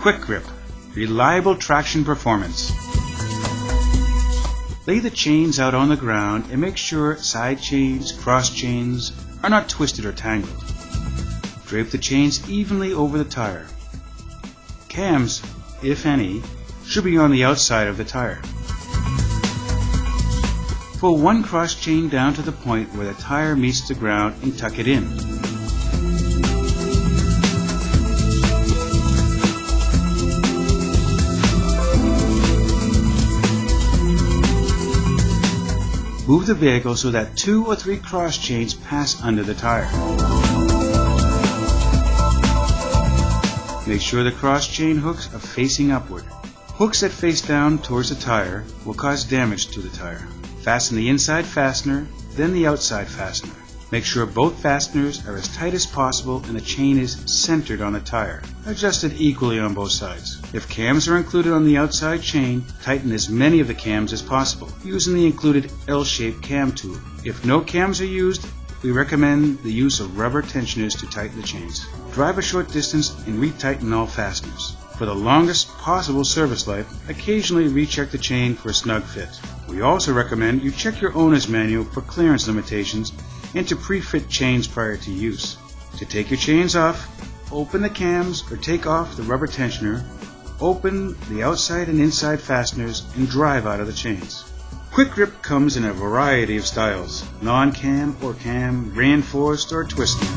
Quick grip, reliable traction performance. Lay the chains out on the ground and make sure side chains, cross chains are not twisted or tangled. Drape the chains evenly over the tire. Cams, if any, should be on the outside of the tire. Pull one cross chain down to the point where the tire meets the ground and tuck it in. Move the vehicle so that 2 or 3 cross chains pass under the tire. Make sure the cross chain hooks are facing upward. Hooks that face down towards the tire will cause damage to the tire. Fasten the inside fastener, then the outside fastener. Make sure both fasteners are as tight as possible and the chain is centered on the tire, adjusted equally on both sides. If cams are included on the outside chain, tighten as many of the cams as possible, using the included L-shaped cam tool. If no cams are used, we recommend the use of rubber tensioners to tighten the chains. Drive a short distance and retighten all fasteners. For the longest possible service life, occasionally recheck the chain for a snug fit. We also recommend you check your owner's manual for clearance limitations and to pre-fit chains prior to use. To take your chains off, open the cams or take off the rubber tensioner, open the outside and inside fasteners and drive out of the chains. Quick grip comes in a variety of styles, non-cam or cam, reinforced or twisted.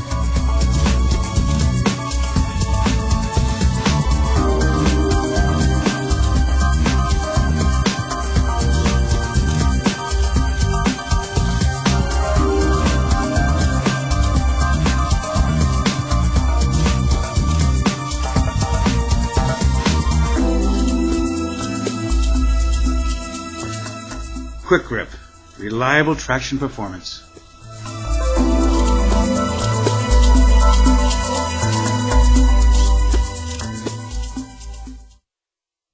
Quick grip, reliable traction performance.